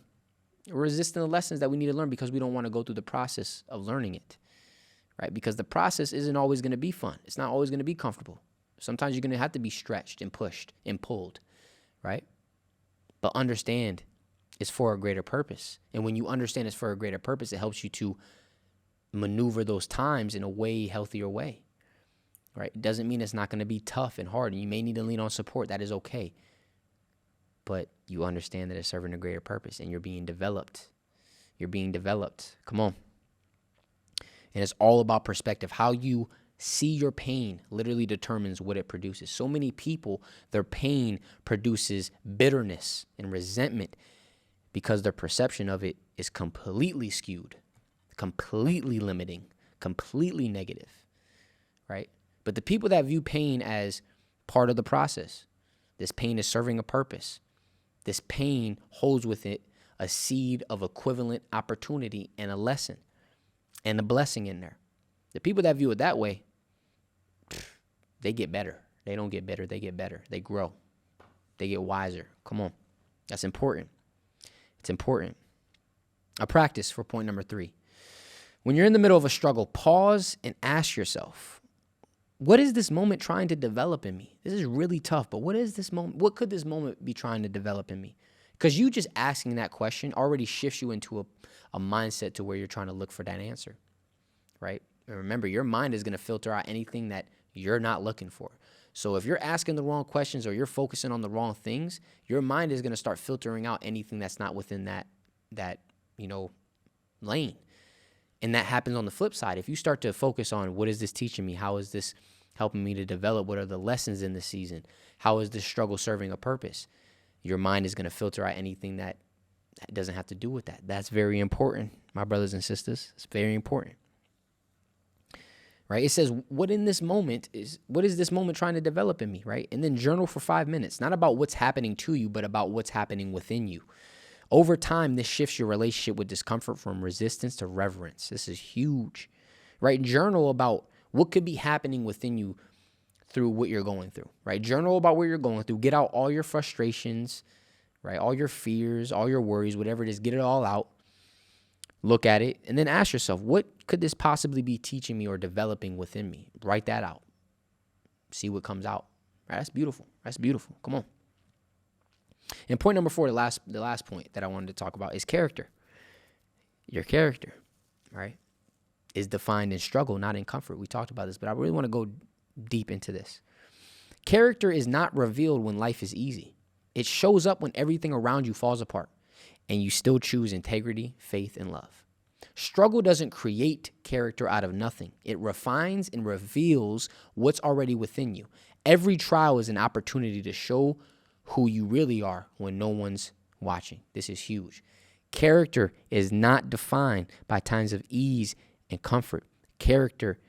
We're resisting the lessons that we need to learn because we don't want to go through the process of learning it, right? Because the process isn't always going to be fun. It's not always going to be comfortable. Sometimes you're going to have to be stretched and pushed and pulled, right? But understand it's for a greater purpose. And when you understand it's for a greater purpose, it helps you to maneuver those times in a way healthier way, right? It doesn't mean it's not going to be tough and hard, and you may need to lean on support. That is okay. But you understand that it's serving a greater purpose, and you're being developed. You're being developed. Come on. And it's all about perspective. How you see your pain literally determines what it produces. So many people, their pain produces bitterness and resentment because their perception of it is completely skewed, completely limiting, completely negative, right? But the people that view pain as part of the process, this pain is serving a purpose. This pain holds with it a seed of equivalent opportunity and a lesson and a blessing in there. The people that view it that way, they get better. They don't get bitter. They get better. They grow. They get wiser. Come on. That's important. It's important. A practice for point number 3. When you're in the middle of a struggle, pause and ask yourself, what is this moment trying to develop in me? This is really tough, but what is this moment? What could this moment be trying to develop in me? Because you just asking that question already shifts you into a mindset to where you're trying to look for that answer, right? And remember, your mind is going to filter out anything that you're not looking for. So if you're asking the wrong questions or you're focusing on the wrong things, your mind is going to start filtering out anything that's not within that lane. And that happens on the flip side. If you start to focus on what is this teaching me? How is this helping me to develop? What are the lessons in this season? How is this struggle serving a purpose? Your mind is going to filter out anything that doesn't have to do with that. That's very important, my brothers and sisters. It's very important. Right? It says, what is this moment trying to develop in me, right? And then journal for 5 minutes, not about what's happening to you, but about what's happening within you. Over time, this shifts your relationship with discomfort from resistance to reverence. This is huge, right? Journal about what could be happening within you through what you're going through, right? Journal about what you're going through. Get out all your frustrations, right? All your fears, all your worries, whatever it is, get it all out. Look at it, and then ask yourself, what could this possibly be teaching me or developing within me? Write that out. See what comes out. Right? That's beautiful. That's beautiful. Come on. And point number 4, the last point that I wanted to talk about is character. Your character, right, is defined in struggle, not in comfort. We talked about this, but I really want to go deep into this. Character is not revealed when life is easy. It shows up when everything around you falls apart and you still choose integrity, faith, and love. Struggle doesn't create character out of nothing. It refines and reveals what's already within you. Every trial is an opportunity to show who you really are when no one's watching. This is huge. Character is not defined by times of ease and comfort. Character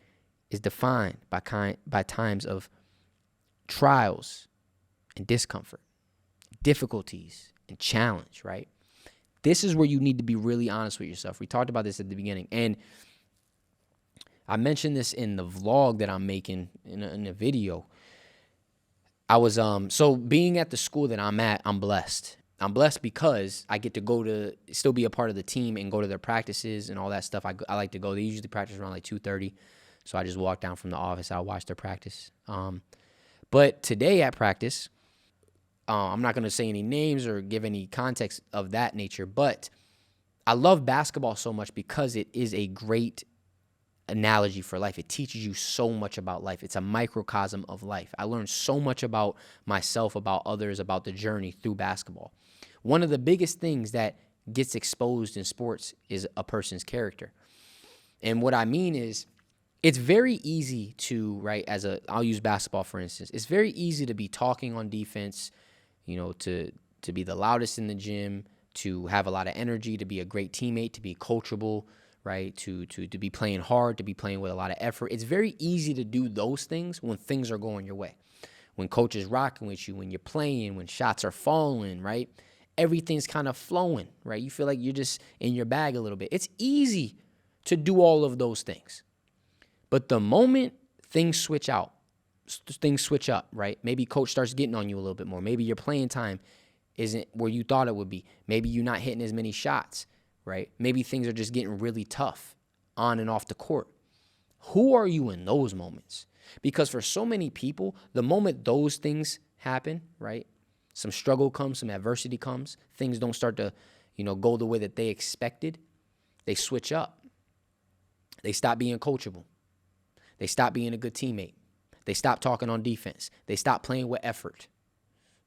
is defined by times of trials and discomfort, difficulties and challenge, right? This is where you need to be really honest with yourself. We talked about this at the beginning, and I mentioned this in the vlog that I'm making in a video. I was so being at the school that I'm at, I'm blessed. I'm blessed because I get to still be a part of the team and go to their practices and all that stuff. I like to go. They usually practice around like 2:30, so I just walk down from the office. I'll watch their practice. But today at practice, I'm not going to say any names or give any context of that nature, but I love basketball so much because it is a great analogy for life. It teaches you so much about life. It's a microcosm of life. I learned so much about myself, about others, about the journey through basketball. One of the biggest things that gets exposed in sports is a person's character. And what I mean is, it's very easy to, right, I'll use basketball for instance. It's very easy to be talking on defense, to be the loudest in the gym, to have a lot of energy, to be a great teammate, to be coachable, right? To be playing hard, to be playing with a lot of effort. It's very easy to do those things when things are going your way. When coach is rocking with you, when you're playing, when shots are falling, right? Everything's kind of flowing, right? You feel like you're just in your bag a little bit. It's easy to do all of those things. But the moment things switch out, things switch up, right? Maybe coach starts getting on you a little bit more. Maybe your playing time isn't where you thought it would be. Maybe you're not hitting as many shots, right? Maybe things are just getting really tough on and off the court. Who are you in those moments? Because for so many people, the moment those things happen, right? Some struggle comes, some adversity comes, things don't start to, go the way that they expected, they switch up. They stop being coachable. They stop being a good teammate. They stop talking on defense. They stop playing with effort,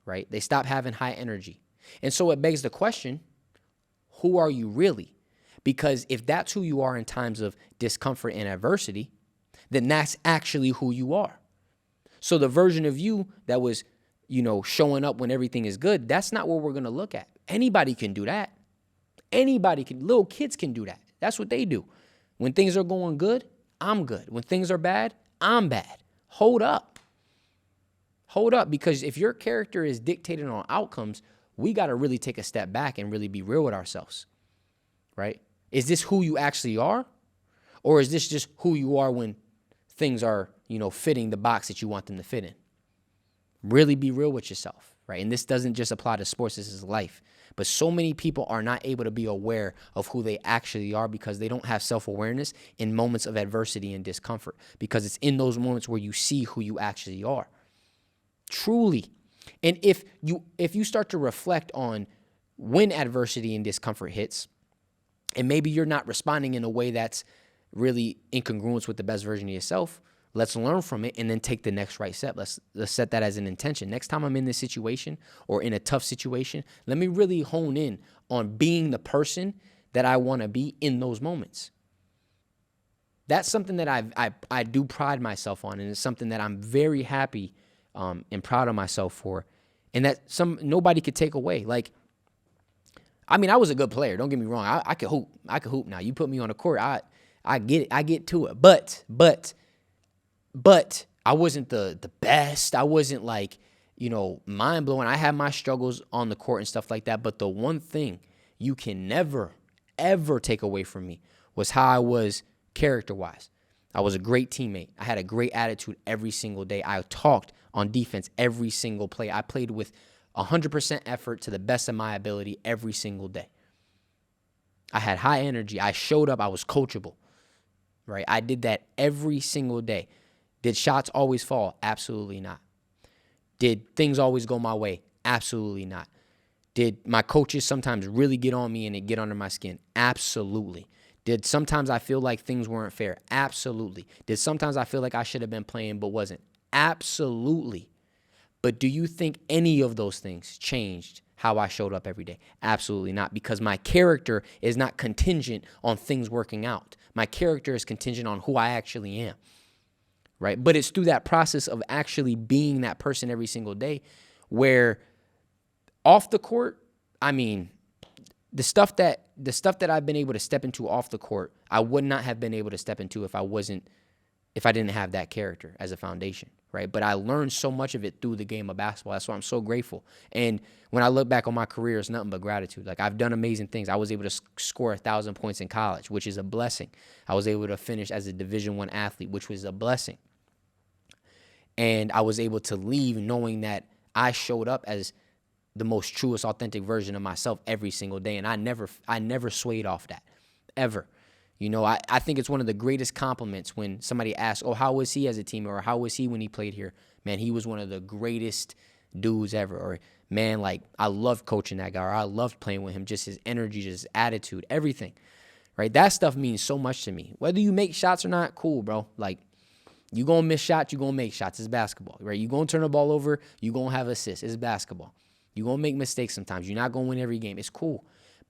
right? They stop having high energy. And so it begs the question, who are you really? Because if that's who you are in times of discomfort and adversity, then that's actually who you are. So the version of you that was, showing up when everything is good, that's not what we're going to look at. Anybody can do that. Anybody can. Little kids can do that. That's what they do. When things are going good, I'm good. When things are bad, I'm bad. Hold up. Hold up, because if your character is dictated on outcomes, we got to really take a step back and really be real with ourselves, right? Is this who you actually are? Or is this just who you are when things are, fitting the box that you want them to fit in? Really be real with yourself, right? And this doesn't just apply to sports, this is life. But so many people are not able to be aware of who they actually are because they don't have self-awareness in moments of adversity and discomfort, because it's in those moments where you see who you actually are. Truly. And if you start to reflect on when adversity and discomfort hits, and maybe you're not responding in a way that's really incongruous with the best version of yourself, let's learn from it and then take the next right step. Let's set that as an intention. Next time I'm in this situation or in a tough situation, let me really hone in on being the person that I want to be in those moments. That's something that I do pride myself on, and it's something that I'm very happy and proud of myself for, and that nobody could take away. Like, I mean, I was a good player. Don't get me wrong. I could hoop. I could hoop now. You put me on the court, I get it. I get to it. But I wasn't the best. I wasn't like, mind blowing. I had my struggles on the court and stuff like that. But the one thing you can never, ever take away from me was how I was character-wise. I was a great teammate. I had a great attitude every single day. I talked on defense every single play. I played with 100% effort to the best of my ability every single day. I had high energy. I showed up. I was coachable, right? I did that every single day. Did shots always fall? Absolutely not. Did things always go my way? Absolutely not. Did my coaches sometimes really get on me and it get under my skin? Absolutely. Did sometimes I feel like things weren't fair? Absolutely. Did sometimes I feel like I should have been playing but wasn't? Absolutely. But do you think any of those things changed how I showed up every day? Absolutely not, because my character is not contingent on things working out. My character is contingent on who I actually am, right? But it's through that process of actually being that person every single day where off the court, I mean, the stuff that I've been able to step into off the court, I would not have been able to step into if I didn't have that character as a foundation, right? But I learned so much of it through the game of basketball. That's why I'm so grateful. And when I look back on my career, it's nothing but gratitude. Like, I've done amazing things. I was able to score 1,000 points in college, which is a blessing. I was able to finish as a Division I athlete, which was a blessing. And I was able to leave knowing that I showed up as the most truest, authentic version of myself every single day. And I never swayed off that, ever. I think it's one of the greatest compliments when somebody asks, oh, how was he as a teammate? Or how was he when he played here? Man, he was one of the greatest dudes ever. Or, man, like, I loved coaching that guy. Or I loved playing with him. Just his energy, just his attitude, everything, right? That stuff means so much to me. Whether you make shots or not, cool, bro. Like, you going to miss shots, you going to make shots. It's basketball, right? You going to turn the ball over, you going to have assists. It's basketball. You going to make mistakes sometimes. You're not going to win every game. It's cool.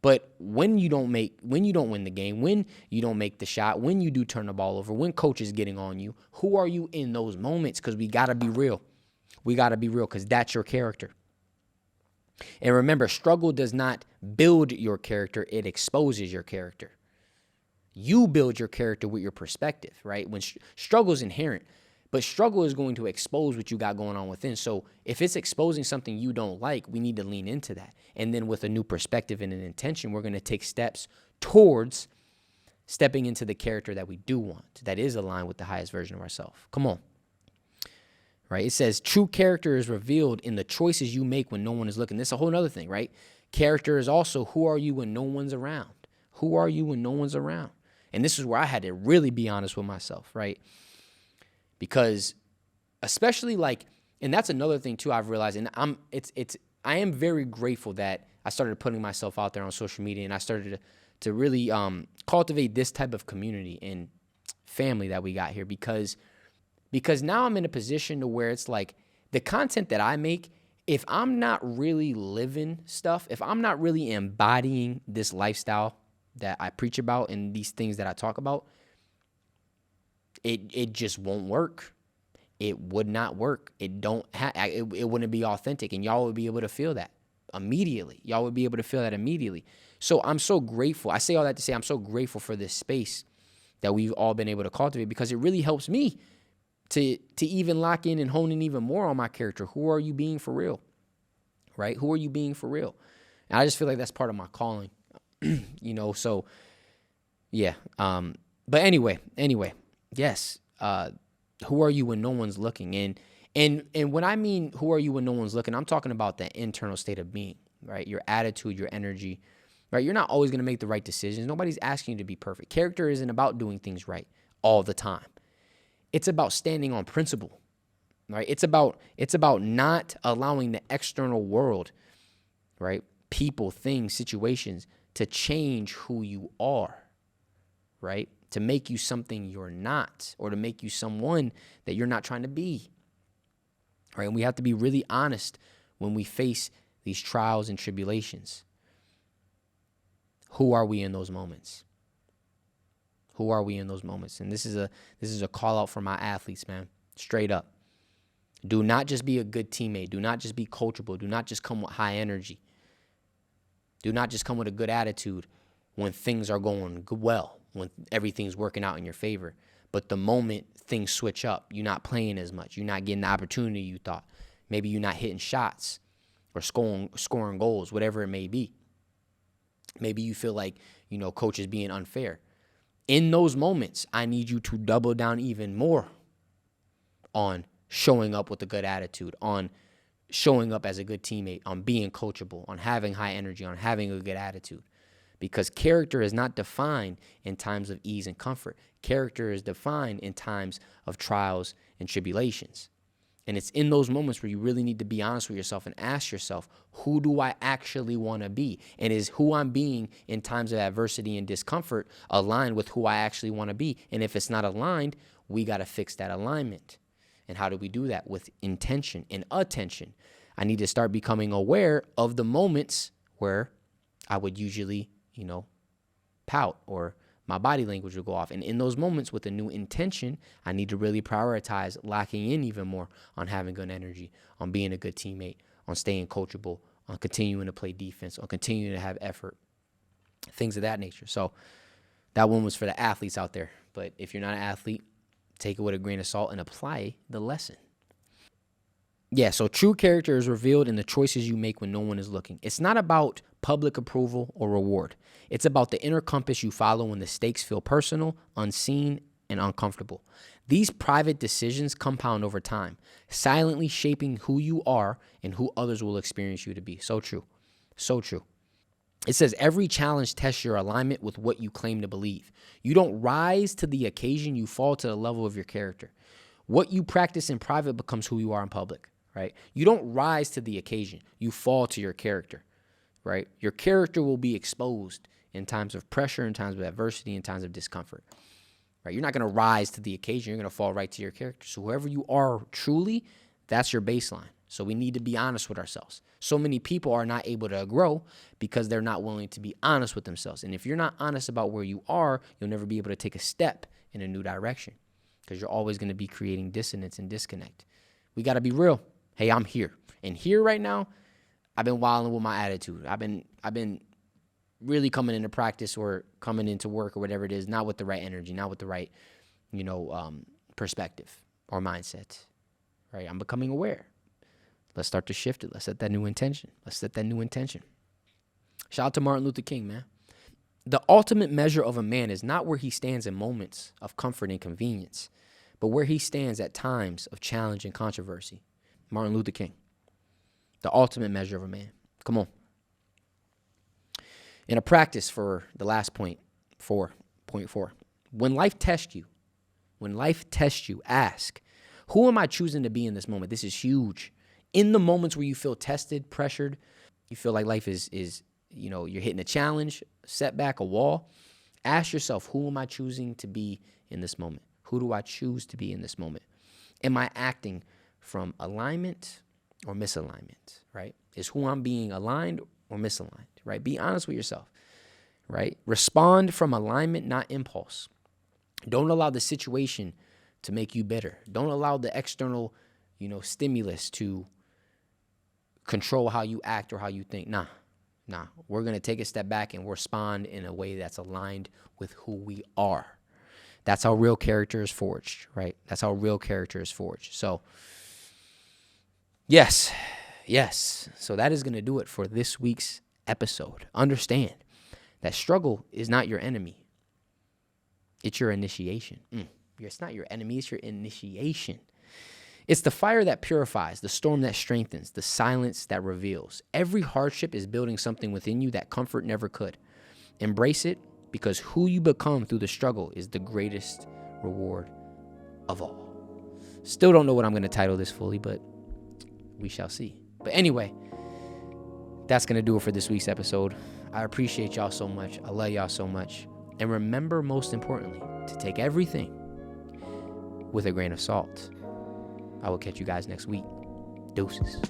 But when you don't win the game, when you don't make the shot, when you do turn the ball over, when coach is getting on you, who are you in those moments? Because we got to be real. We got to be real, because that's your character. And remember, struggle does not build your character. It exposes your character. You build your character with your perspective, right? When struggle is inherent, but struggle is going to expose what you got going on within. So if it's exposing something you don't like, we need to lean into that. And then with a new perspective and an intention, we're going to take steps towards stepping into the character that we do want, that is aligned with the highest version of ourselves. Come on. right? It says true character is revealed in the choices you make when no one is looking. This is a whole other thing, right? Character is also who are you when no one's around? Who are you when no one's around? And this is where I had to really be honest with myself, right? Because especially like, and that's another thing too I've realized, and I am very grateful that I started putting myself out there on social media, and I started to really cultivate this type of community and family that we got here, because now I'm in a position to where it's like the content that I make, if I'm not really living stuff, if I'm not really embodying this lifestyle that I preach about and these things that I talk about, it just won't work. It would not work. It wouldn't be authentic, and y'all would be able to feel that immediately. So I'm so grateful. I say all that to say I'm so grateful for this space that we've all been able to cultivate, because it really helps me to even lock in and hone in even more on my character. Who are you being for real, right? Who are you being for real? And I just feel like that's part of my calling, so yeah. But anyway, yes. Who are you when no one's looking? And when I mean who are you when no one's looking, I'm talking about the internal state of being, right? Your attitude, your energy, right? You're not always going to make the right decisions. Nobody's asking you to be perfect. Character isn't about doing things right all the time. It's about standing on principle, right? It's about not allowing the external world, right? People, things, situations to change who you are, right? To make you something you're not, or to make you someone that you're not trying to be, right? And we have to be really honest when we face these trials and tribulations. Who are we in those moments? Who are we in those moments? And this is a call out for my athletes, man. Straight up. Do not just be a good teammate. Do not just be coachable. Do not just come with high energy. Do not just come with a good attitude when things are going well, when everything's working out in your favor. But the moment things switch up, you're not playing as much. You're not getting the opportunity you thought. Maybe you're not hitting shots or scoring goals, whatever it may be. Maybe you feel like, coach is being unfair. In those moments, I need you to double down even more on showing up with a good attitude, on showing up as a good teammate, on being coachable, on having high energy, on having a good attitude. Because character is not defined in times of ease and comfort. Character is defined in times of trials and tribulations. And it's in those moments where you really need to be honest with yourself and ask yourself, who do I actually want to be? And is who I'm being in times of adversity and discomfort aligned with who I actually want to be? And if it's not aligned, we got to fix that alignment. And how do we do that? With intention and attention. I need to start becoming aware of the moments where I would usually, pout, or my body language will go off. And in those moments with a new intention, I need to really prioritize locking in even more on having good energy, on being a good teammate, on staying coachable, on continuing to play defense, on continuing to have effort, things of that nature. So that one was for the athletes out there. But if you're not an athlete, take it with a grain of salt and apply the lesson. Yeah, so true character is revealed in the choices you make when no one is looking. It's not about public approval or reward. It's about the inner compass you follow when the stakes feel personal, unseen, and uncomfortable. These private decisions compound over time, silently shaping who you are and who others will experience you to be. So true. So true. It says every challenge tests your alignment with what you claim to believe. You don't rise to the occasion, you fall to the level of your character. What you practice in private becomes who you are in public, right? You don't rise to the occasion, you fall to your character, right? Your character will be exposed in times of pressure, in times of adversity, in times of discomfort, right? You're not going to rise to the occasion, you're going to fall right to your character. So whoever you are truly, that's your baseline. So we need to be honest with ourselves. So many people are not able to grow because they're not willing to be honest with themselves. And if you're not honest about where you are, you'll never be able to take a step in a new direction because you're always going to be creating dissonance and disconnect. We got to be real. Hey, I'm here. And here right now, I've been wilding with my attitude. I've been really coming into practice or coming into work or whatever it is, not with the right energy, not with the right, perspective or mindset, right? I'm becoming aware. Let's start to shift it. Let's set that new intention. Shout out to Martin Luther King, man. The ultimate measure of a man is not where he stands in moments of comfort and convenience, but where he stands at times of challenge and controversy. Martin Luther King, the ultimate measure of a man. Come on. In a practice for the last point, 4.4. When life tests you, ask, who am I choosing to be in this moment? This is huge. In the moments where you feel tested, pressured, you feel like life is you're hitting a challenge, a setback, a wall, ask yourself, who am I choosing to be in this moment? Who do I choose to be in this moment? Am I acting from alignment or misalignment, right? Is who I'm being aligned or misaligned, right? Be honest with yourself, right? Respond from alignment, not impulse. Don't allow the situation to make you bitter. Don't allow the external, stimulus to control how you act or how you think. Nah. We're going to take a step back and respond in a way that's aligned with who we are. That's how real character is forged, right? That's how real character is forged. So, yes. So that is going to do it for this week's episode. Understand that struggle is not your enemy. It's your initiation. It's not your enemy. It's your initiation. It's the fire that purifies, the storm that strengthens, the silence that reveals. Every hardship is building something within you that comfort never could. Embrace it, because who you become through the struggle is the greatest reward of all. Still don't know what I'm going to title this fully, but we shall see. But anyway, that's going to do it for this week's episode. I appreciate y'all so much. I love y'all so much. And remember, most importantly, to take everything with a grain of salt. I will catch you guys next week. Deuces.